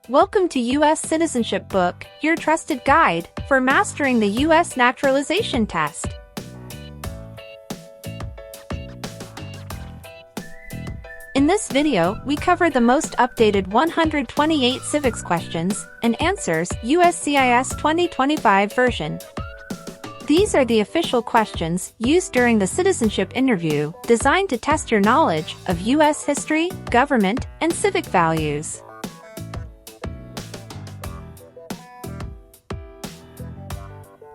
Welcome to US Citizenship Book, your trusted guide for mastering the US Naturalization Test. In this video, we cover the most updated 128 civics questions and answers USCIS 2025 version. These are the official questions used during the citizenship interview, designed to test your knowledge of US history, government, and civic values.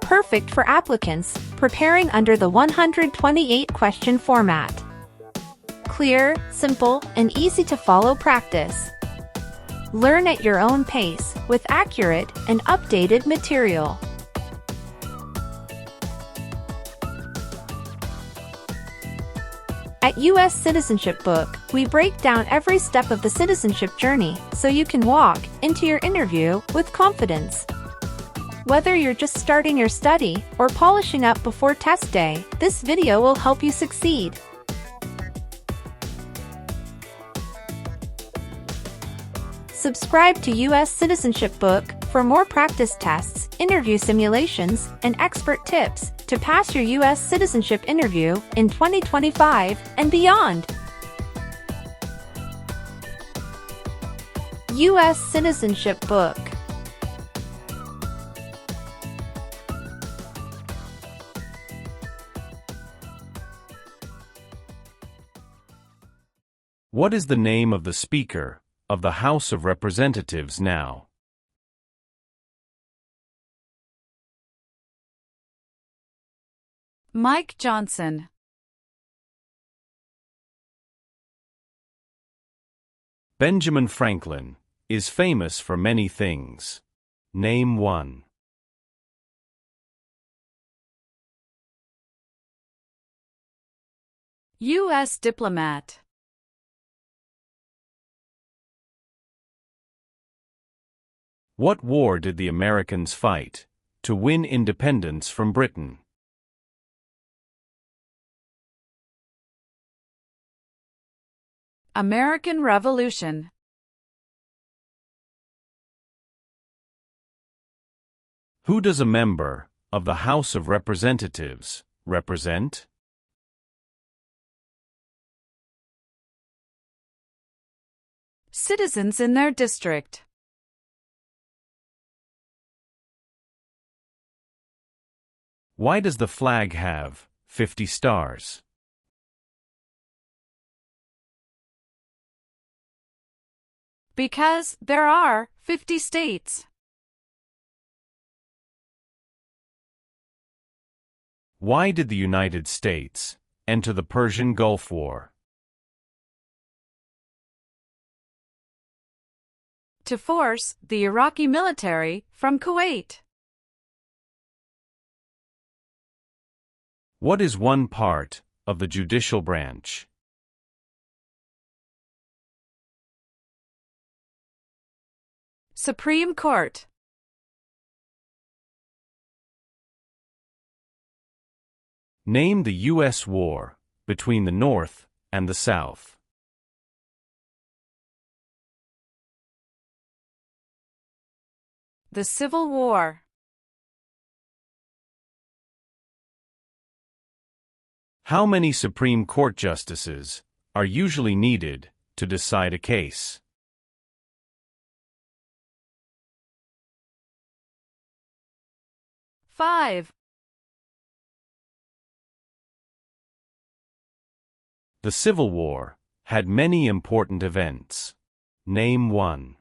Perfect for applicants preparing under the 128-question format. Clear, simple, and easy to follow practice. Learn at your own pace with accurate and updated material. At US Citizenship Book, we break down every step of the citizenship journey so you can walk into your interview with confidence. Whether you're just starting your study or polishing up before test day, this video will help you succeed. Subscribe to US Citizenship Book for more practice tests, interview simulations, and expert tips to pass your US citizenship interview in 2025 and beyond. US Citizenship Book. What is the name of the Speaker of the House of Representatives now? Mike Johnson. Benjamin Franklin is famous for many things. Name one. U.S. diplomat. What war did the Americans fight to win independence from Britain? American Revolution. Who does a member of the House of Representatives represent? Citizens in their district. Why does the flag have 50 stars? Because there are 50 states. Why did the United States enter the Persian Gulf War? To force the Iraqi military from Kuwait. What is one part of the judicial branch? Supreme Court. Name the U.S. war between the North and the South. The Civil War. How many Supreme Court justices are usually needed to decide a case? 5. The Civil War had many important events. Name one.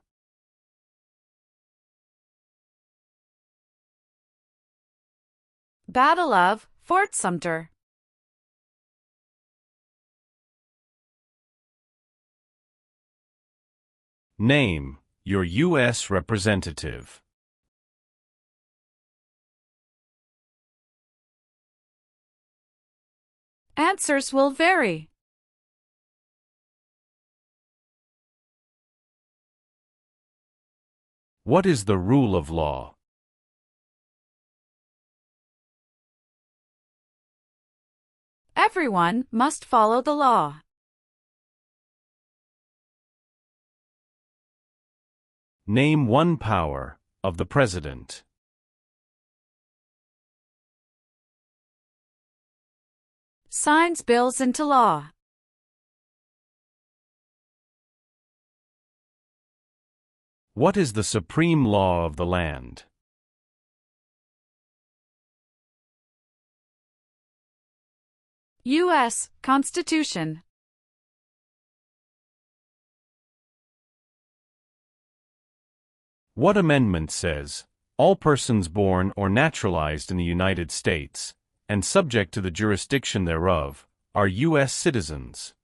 Battle of Fort Sumter. Name your U.S. representative. Answers will vary. What is the rule of law? Everyone must follow the law. Name one power of the President. Signs bills into law. What is the supreme law of the land? U.S. Constitution. What amendment says, all persons born or naturalized in the United States, and subject to the jurisdiction thereof, are U.S. citizens?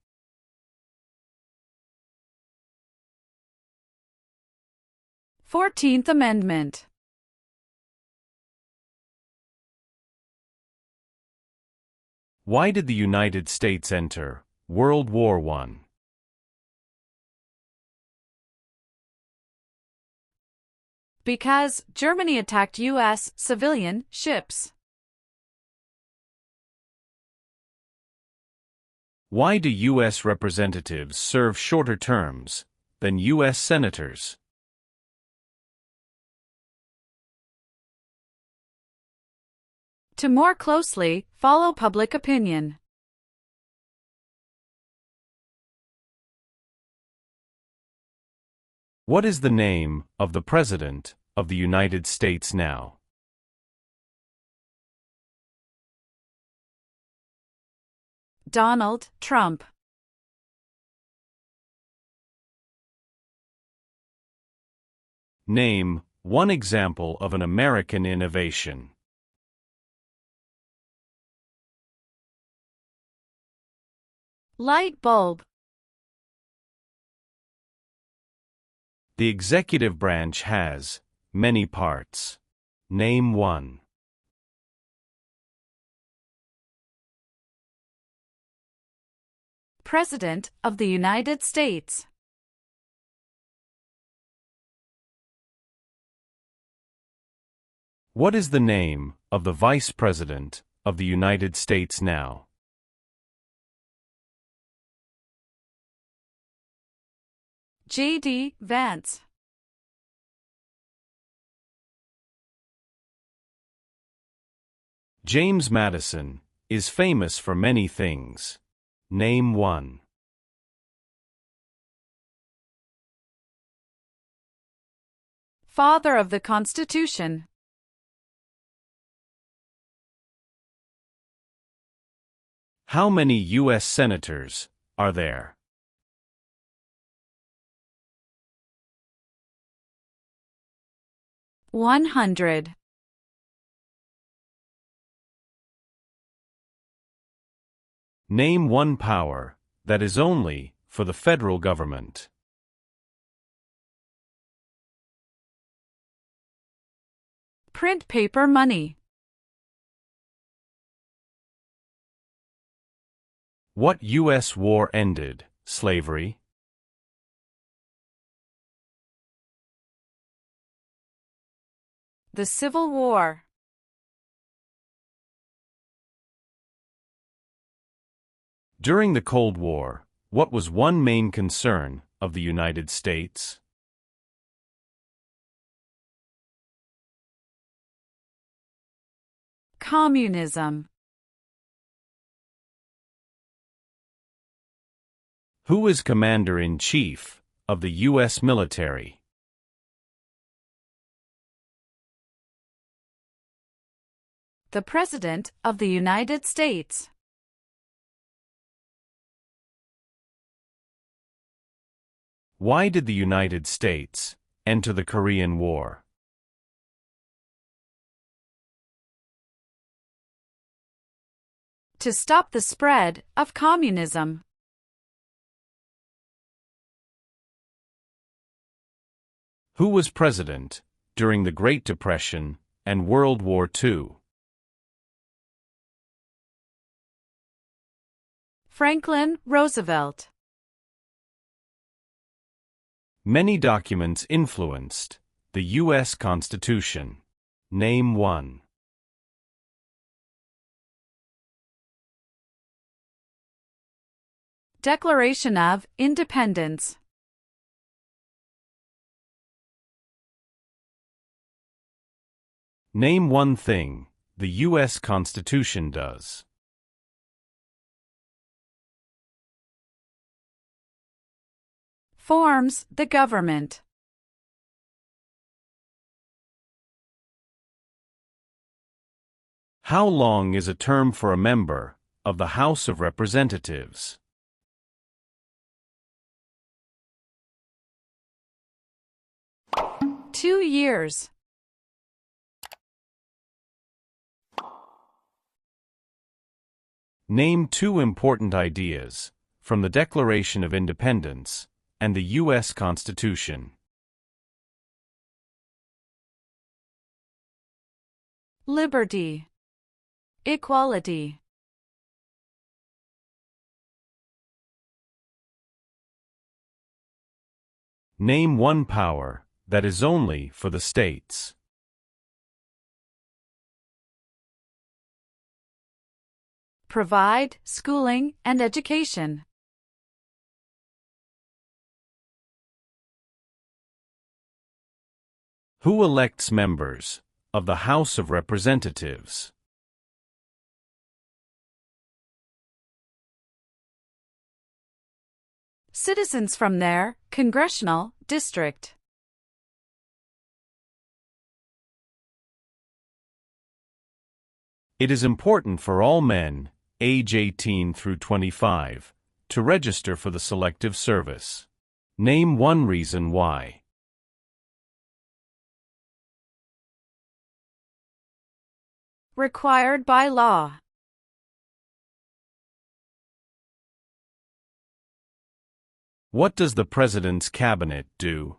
Fourteenth Amendment. Why did the United States enter World War I? Because Germany attacked U.S. civilian ships. Why do U.S. representatives serve shorter terms than U.S. senators? To more closely follow public opinion. What is the name of the President of the United States now? Donald Trump. Name one example of an American innovation. Light bulb. The executive branch has many parts. Name one. President of the United States. What is the name of the Vice President of the United States now? J.D. Vance. James Madison is famous for many things. Name one. Father of the Constitution. How many U.S. senators are there? 100. Name one power that is only for the federal government. Print paper money. What U.S. war ended slavery? The Civil War. During the Cold War, what was one main concern of the United States? Communism. Who is Commander-in-Chief of the U.S. military? The President of the United States. Why did the United States enter the Korean War? To stop the spread of communism. Who was president during the Great Depression and World War II? Franklin Roosevelt. Many documents influenced the U.S. Constitution. Name one. Declaration of Independence. Name one thing the U.S. Constitution does. Forms the government. How long is a term for a member of the House of Representatives? 2 years. Name two important ideas from the Declaration of Independence and the U.S. Constitution. Liberty. Equality. Name one power that is only for the states. Provide schooling and education. Who elects members of the House of Representatives? Citizens from their congressional district. It is important for all men, age 18 through 25, to register for the Selective Service. Name one reason why. Required by law. What does the President's Cabinet do?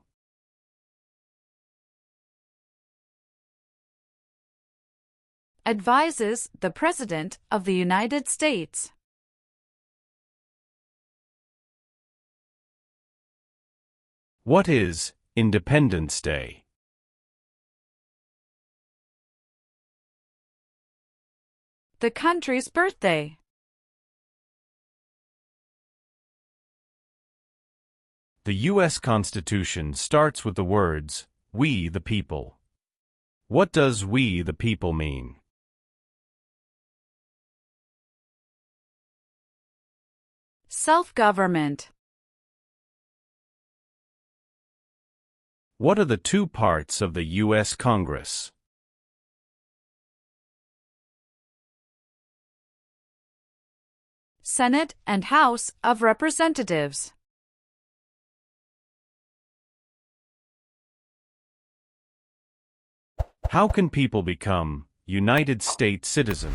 Advises the President of the United States. What is Independence Day? The country's birthday. The U.S. Constitution starts with the words, "We the people." What does "we the people" mean? Self-government. What are the two parts of the U.S. Congress? Senate and House of Representatives. How can people become United States citizens?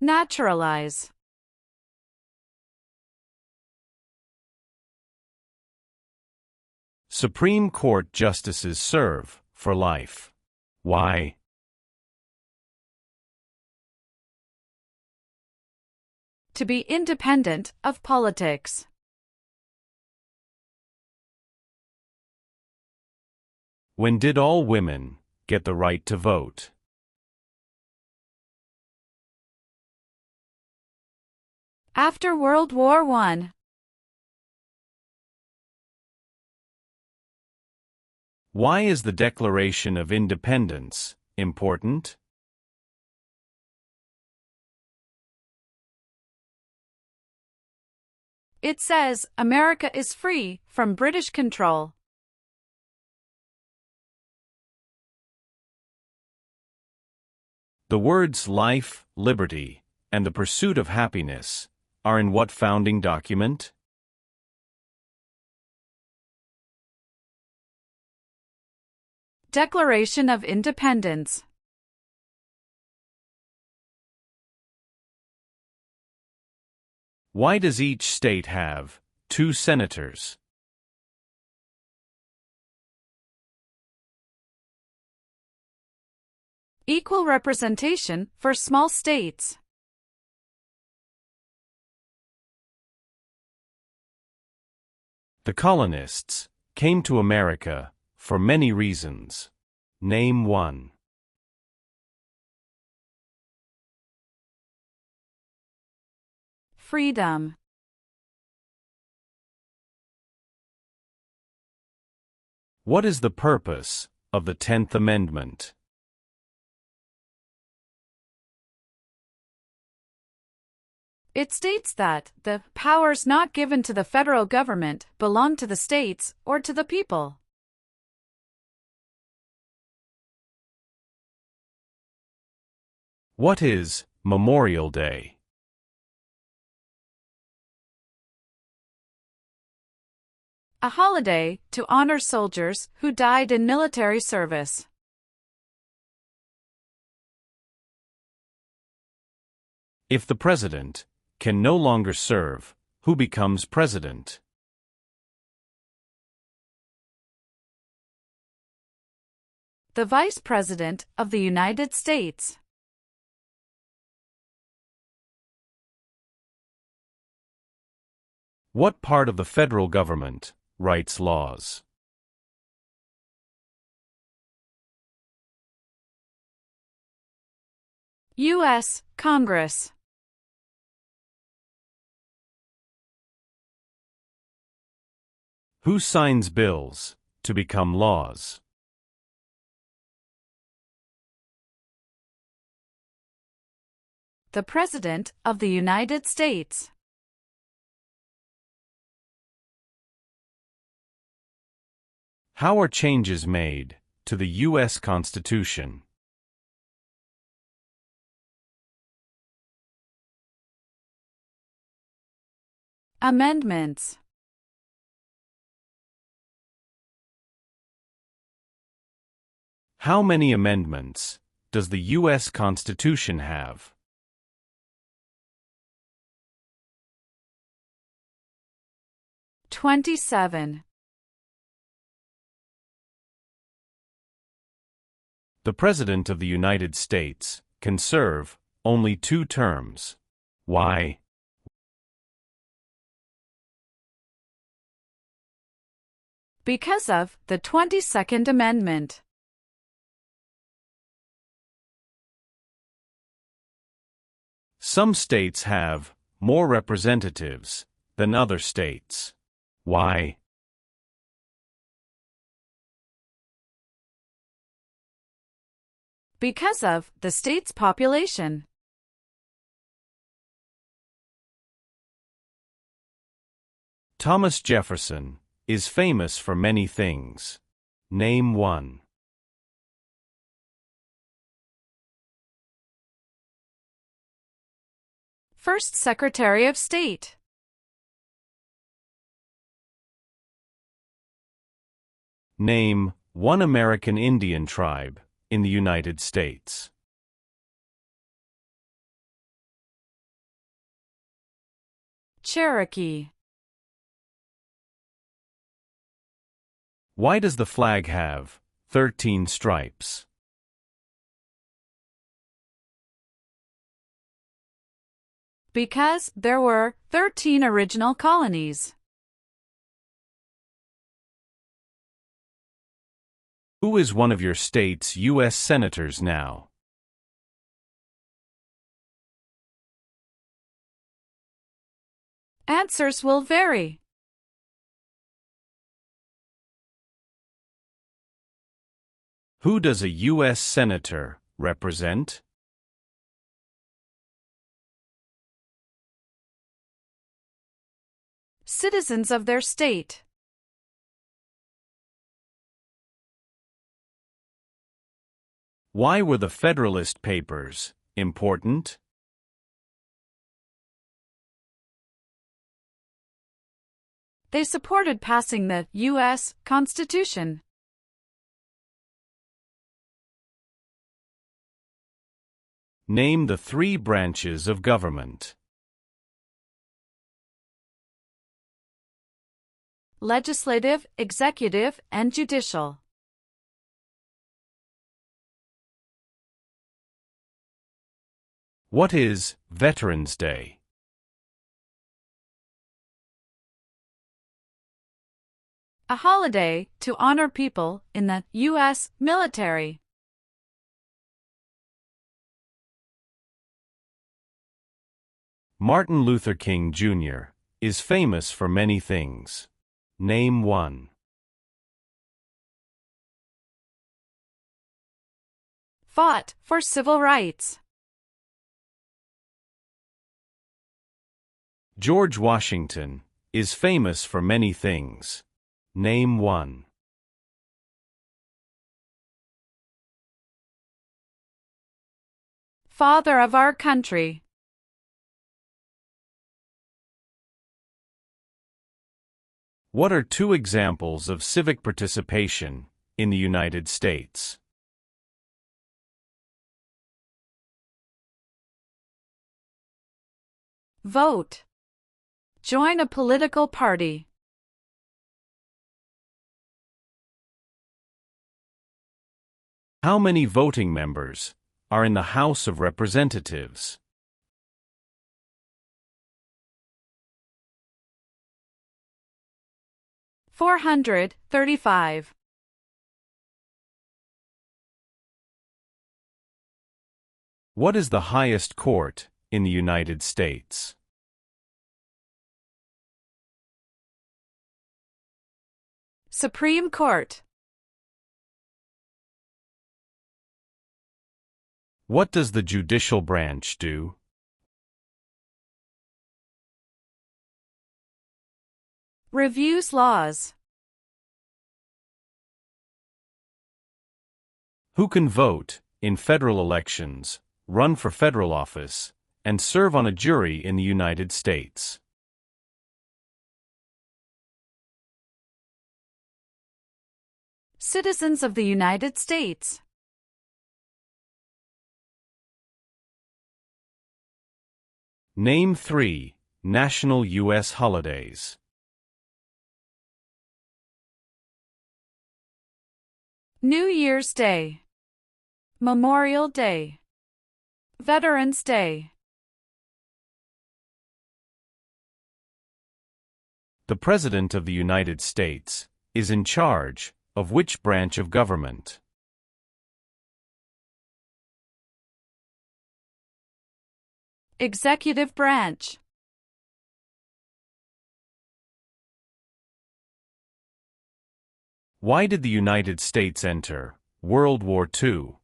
Naturalize. Supreme Court justices serve for life. Why? To be independent of politics. When did all women get the right to vote? After World War I. Why is the Declaration of Independence important? It says America is free from British control. The words life, liberty, and the pursuit of happiness are in what founding document? Declaration of Independence. Why does each state have 2 senators? Equal representation for small states. The colonists came to America for many reasons. Name one. Freedom. What is the purpose of the 10th Amendment? It states that the powers not given to the federal government belong to the states or to the people. What is Memorial Day? A holiday to honor soldiers who died in military service. If the president can no longer serve, who becomes president? The Vice President of the United States. What part of the federal government writes laws? U.S. Congress. Who signs bills to become laws? The President of the United States. How are changes made to the U.S. Constitution? Amendments. How many amendments does the U.S. Constitution have? $27. The President of the United States can serve only 2 terms. Why? Because of the 22nd Amendment. Some states have more representatives than other states. Why? Because of the state's population. Thomas Jefferson is famous for many things. Name one. First Secretary of State. Name one American Indian tribe in the United States. Cherokee. Why does the flag have 13 stripes? Because there were 13 original colonies. Who is one of your state's U.S. senators now? Answers will vary. Who does a U.S. senator represent? Citizens of their state. Why were the Federalist Papers important? They supported passing the U.S. Constitution. Name the 3 branches of government. Legislative, executive, and judicial. What is Veterans Day? A holiday to honor people in the U.S. military. Martin Luther King Jr. is famous for many things. Name one. Fought for civil rights. George Washington is famous for many things. Name one. Father of our country. What are two examples of civic participation in the United States? Vote. Join a political party. How many voting members are in the House of Representatives? $435. What is the highest court in the United States? Supreme Court. What does the judicial branch do? Reviews laws. Who can vote in federal elections, run for federal office, and serve on a jury in the United States? Citizens of the United States. Name 3 national U.S. holidays. New Year's Day. Memorial Day. Veterans Day. The President of the United States is in charge of which branch of government? Executive branch. Why did the United States enter World War II?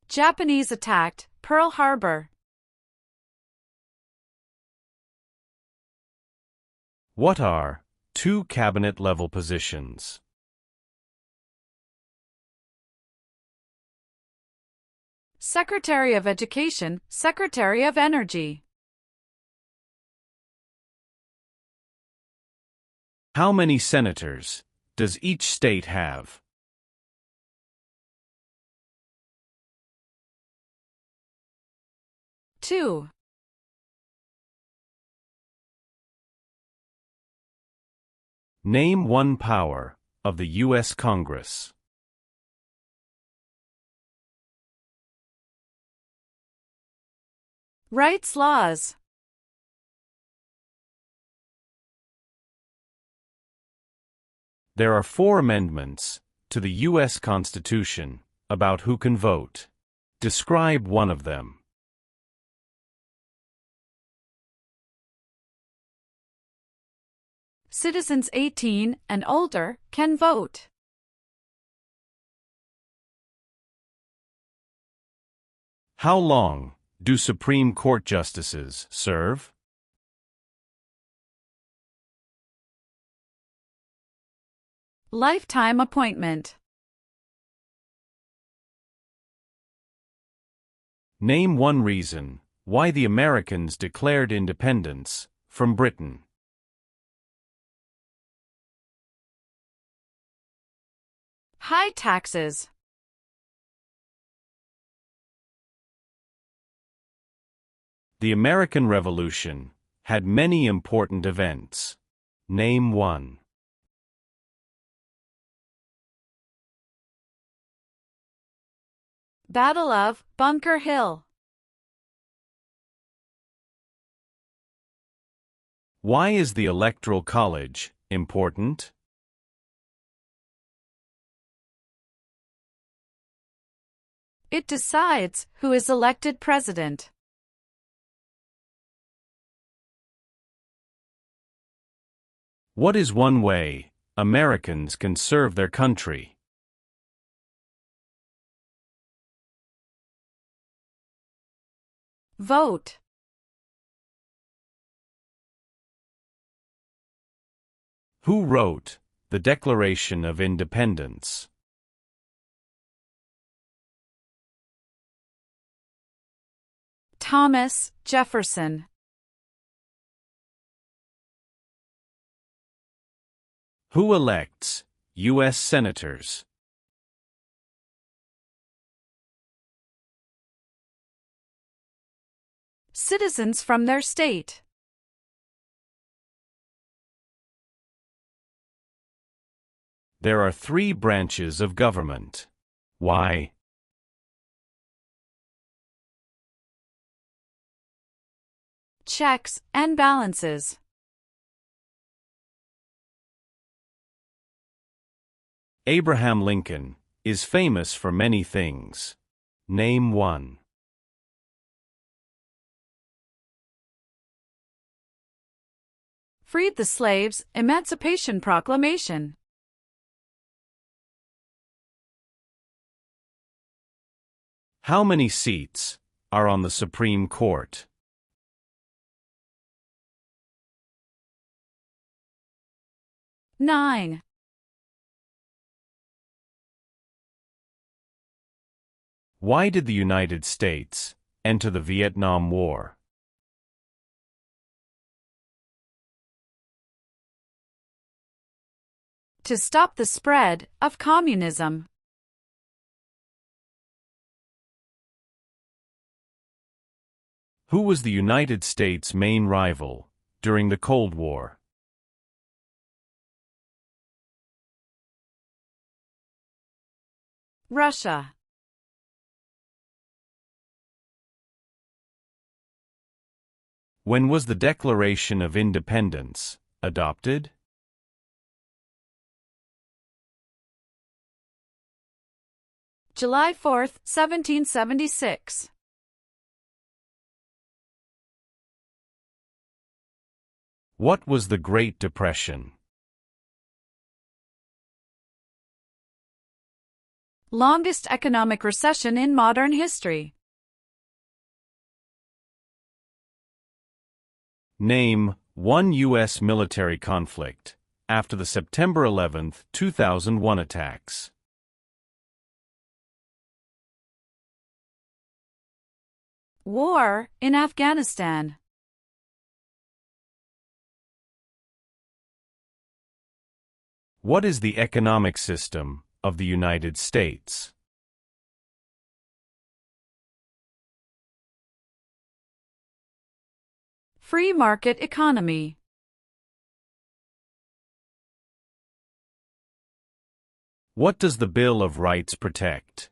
Japanese attacked Pearl Harbor. What are 2 cabinet-level positions? Secretary of Education, Secretary of Energy. How many senators does each state have? Two. Name one power of the U.S. Congress. Rights laws. There are 4 amendments to the U.S. Constitution about who can vote. Describe one of them. Citizens 18 and older can vote. How long do Supreme Court justices serve? Lifetime appointment. Name one reason why the Americans declared independence from Britain. High taxes. The American Revolution had many important events. Name one. Battle of Bunker Hill. Why is the Electoral College important? It decides who is elected president. What is one way Americans can serve their country? Vote. Who wrote the Declaration of Independence? Thomas Jefferson. Who elects U.S. senators? Citizens from their state. There are 3 branches of government. Why? Checks and balances. Abraham Lincoln is famous for many things. Name one. Freed the slaves, Emancipation Proclamation. How many seats are on the Supreme Court? Nine. Why did the United States enter the Vietnam War? To stop the spread of communism. Who was the United States' main rival during the Cold War? Russia. When was the Declaration of Independence adopted? July 4, 1776. What was the Great Depression? Longest economic recession in modern history. Name one U.S. military conflict after the September 11, 2001 attacks. War in Afghanistan. What is the economic system of the United States? Free market economy. What does the Bill of Rights protect?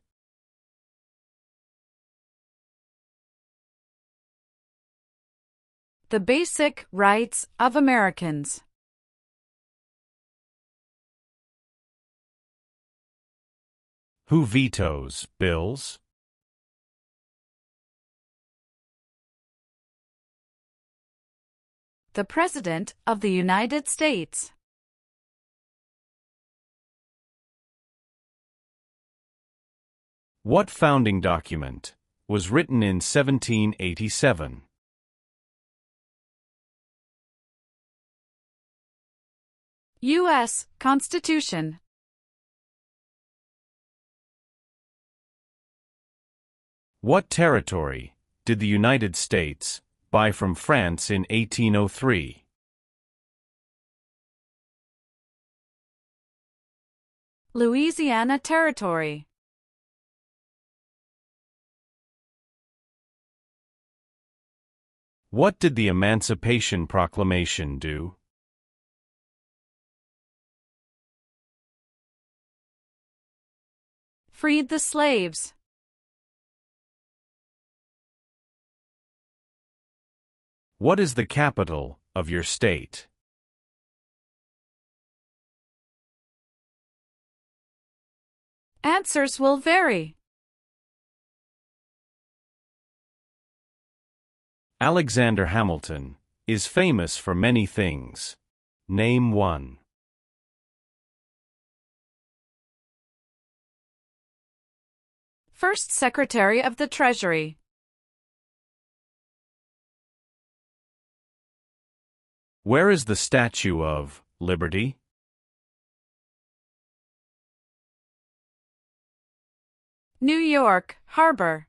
The basic rights of Americans. Who vetoes bills? The President of the United States. What founding document was written in 1787? U.S. Constitution. What territory did the United States buy from France in 1803? Louisiana Territory. What did the Emancipation Proclamation do? Freed the slaves. What is the capital of your state? Answers will vary. Alexander Hamilton is famous for many things. Name one. First Secretary of the Treasury. Where is the Statue of Liberty? New York Harbor.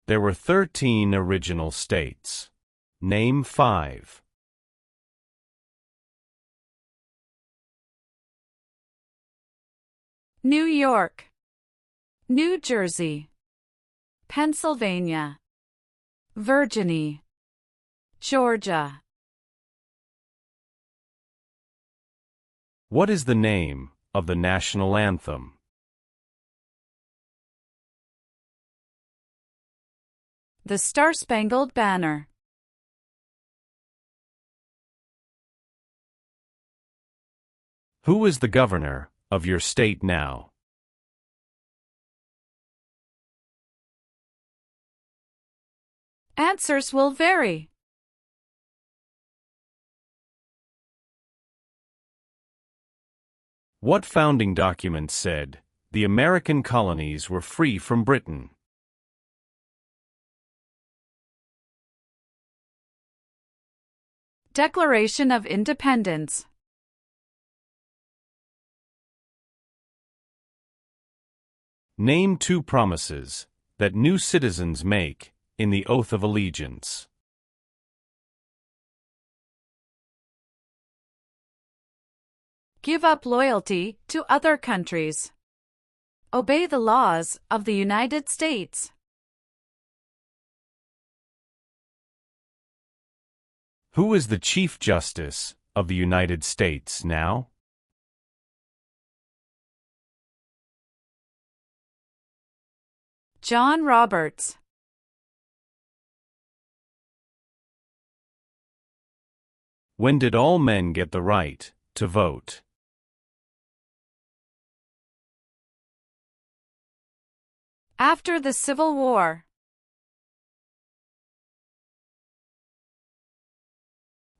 There were 13 original states. Name 5. New York, New Jersey, Pennsylvania, Virginia, Georgia. What is the name of the national anthem? The Star-Spangled Banner. Who is the governor of your state now? Answers will vary. What founding document said the American colonies were free from Britain? Declaration of Independence. Name 2 promises that new citizens make in the oath of allegiance. Give up loyalty to other countries. Obey the laws of the United States. Who is the Chief Justice of the United States now? John Roberts. When did all men get the right to vote? After the Civil War.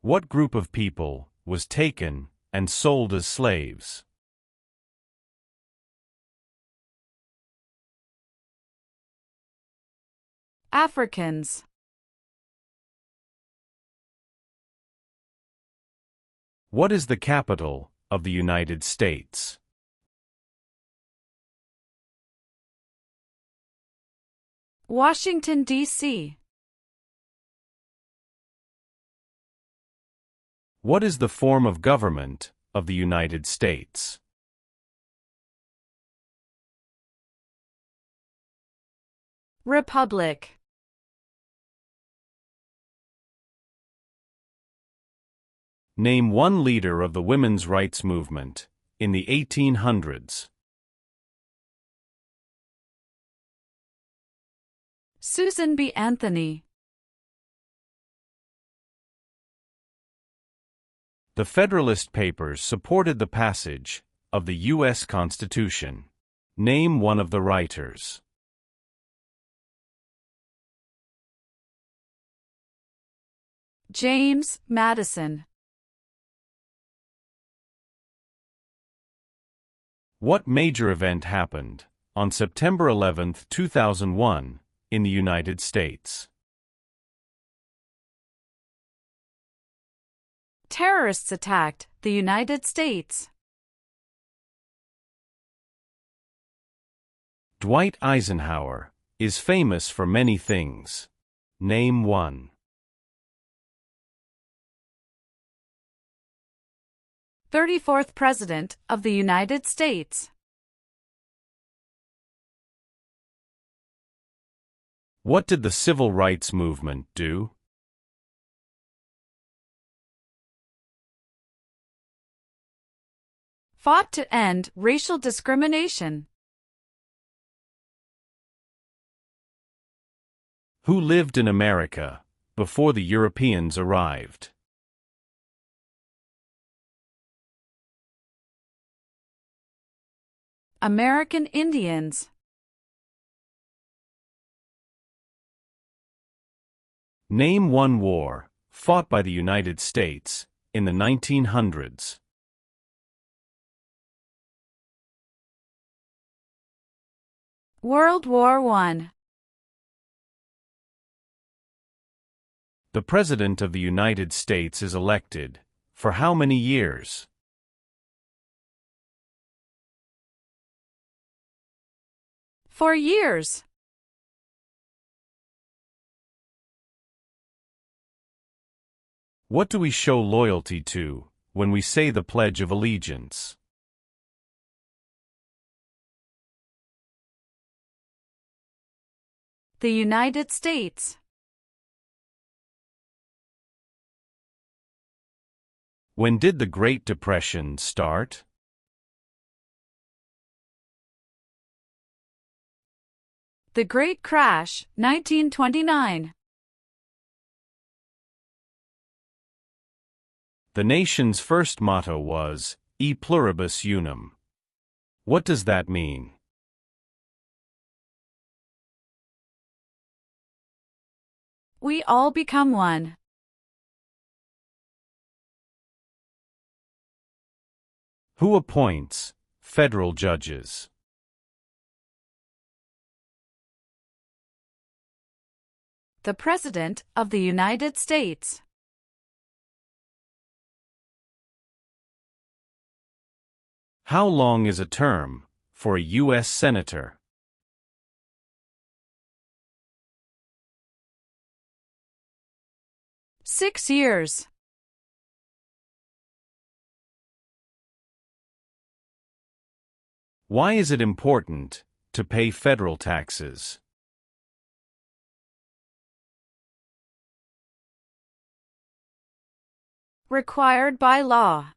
What group of people was taken and sold as slaves? Africans. What is the capital of the United States? Washington, D.C. What is the form of government of the United States? Republic. Name 1 leader of the women's rights movement in the 1800s. Susan B. Anthony. The Federalist Papers supported the passage of the U.S. Constitution. Name 1 of the writers. James Madison. What major event happened on September 11, 2001, in the United States? Terrorists attacked the United States. Dwight Eisenhower is famous for many things. Name 1. 34th President of the United States. What did the Civil Rights Movement do? Fought to end racial discrimination. Who lived in America before the Europeans arrived? American Indians. Name 1 war fought by the United States in the 1900s. World War I. The President of the United States is elected for how many years? For years. What do we show loyalty to when we say the Pledge of Allegiance? The United States. When did the Great Depression start? The Great Crash, 1929. The nation's first motto was, E pluribus unum. What does that mean? We all become one. Who appoints federal judges? The President of the United States. How long is a term for a U.S. Senator? Six years. Why is it important to pay federal taxes? Required by law.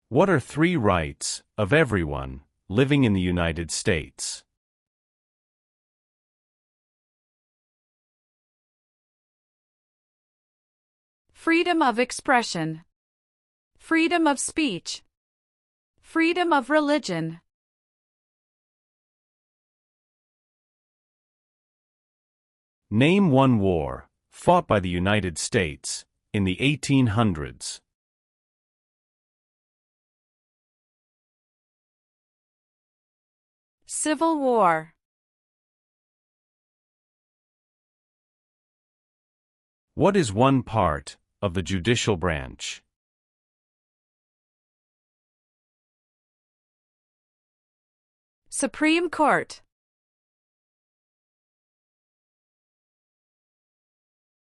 What are three rights of everyone living in the United States? Freedom of expression. Freedom of speech. Freedom of religion. Name one war fought by the United States in the 1800s. Civil War. What is one part of the judicial branch? Supreme Court.